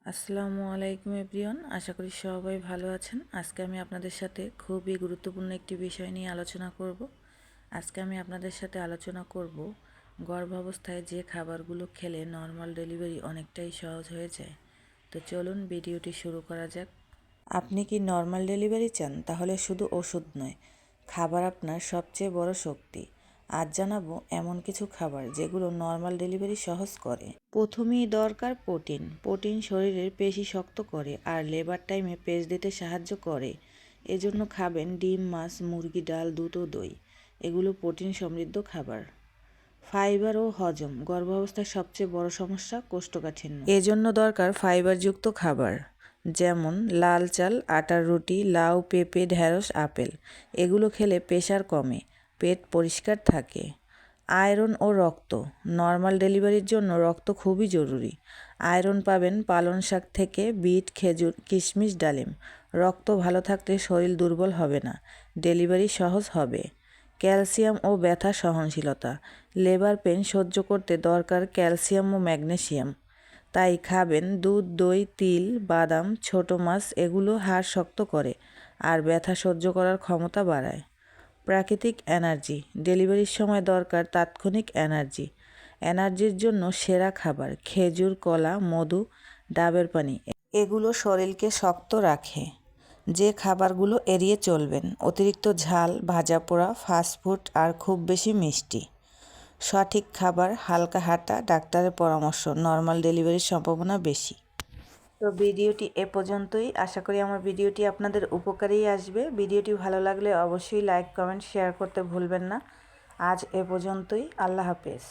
আসসালামু আলাইকুম এভরিওয়ান, আশা করি সবাই ভালো আছেন। আজকে আমি আপনাদের সাথে খুবই গুরুত্বপূর্ণ একটি বিষয় নিয়ে আলোচনা করব। আজকে আমি আপনাদের সাথে আলোচনা করব গর্ভাবস্থায় যে খাবারগুলো খেলে নর্মাল ডেলিভারি অনেকটাই সহজ হয়ে যায়। তো চলুন ভিডিওটি শুরু করা যাক। আপনি কি নর্মাল ডেলিভারি চান? তাহলে শুধু ওষুধ নয়, খাবার আপনার সবচেয়ে বড় শক্তি। আজ জানাবো এমন কিছু খাবার যেগুলো নর্মাল ডেলিভারি সহজ করে। প্রথমেই দরকার প্রোটিন। প্রোটিন শরীরের পেশি শক্ত করে আর লেবার টাইমে পেজ দিতে সাহায্য করে। এজন্য খাবেন ডিম, মাছ, মুরগি, ডাল, দুধ ও দই। এগুলো প্রোটিন সমৃদ্ধ খাবার। ফাইবার ও হজম। গর্ভাবস্থায় সবচেয়ে বড় সমস্যা কোষ্ঠকাঠিন্য। এজন্য দরকার ফাইবারযুক্ত খাবার, যেমন লাল চাল, আটার রুটি, লাউ, পেঁপে, ঢেঁড়স, আপেল। এগুলো খেলে প্রেশার কমে, পেট পরিষ্কার থাকে। আয়রন ও রক্ত। নর্মাল ডেলিভারির জন্য রক্ত খুবই জরুরি। আয়রন পাবেন পালং শাক থেকে, বিট, খেজুর, কিশমিশ, ডালিম। রক্ত ভালো থাকলে শরীর দুর্বল হবে না, ডেলিভারি সহজ হবে। ক্যালসিয়াম ও ব্যথা সহনশীলতা। লেবার পেন সহ্য করতে দরকার ক্যালসিয়াম ও ম্যাগনেসিয়াম। তাই খাবেন দুধ, দই, তিল, বাদাম, ছোট মাছ। এগুলো হাড় শক্ত করে আর ব্যথা সহ্য করার ক্ষমতা বাড়ায়। প্রাকৃতিক এনার্জি। ডেলিভারির সময় দরকার তাৎক্ষণিক এনার্জি। এনার্জির জন্য সেরা খাবার খেজুর, কলা, মধু, ডাবের পানি। এগুলো শরীরকে শক্ত রাখে। যে খাবারগুলো এড়িয়ে চলবেন: অতিরিক্ত ঝাল, ভাজা পোড়া, ফাস্টফুড আর খুব বেশি মিষ্টি। সঠিক খাবার, হালকা হাঁটা, ডাক্তারের পরামর্শ। নর্মাল ডেলিভারির সম্ভাবনা বেশি। তো ভিডিওটি এ পর্যন্তই। আশা করি আমার ভিডিওটি আপনাদের উপকারেই আসবে। ভিডিওটি ভালো লাগলে অবশ্যই লাইক, কমেন্ট, শেয়ার করতে ভুলবেন না। আজ এ পর্যন্তই। আল্লাহ হাফেজ।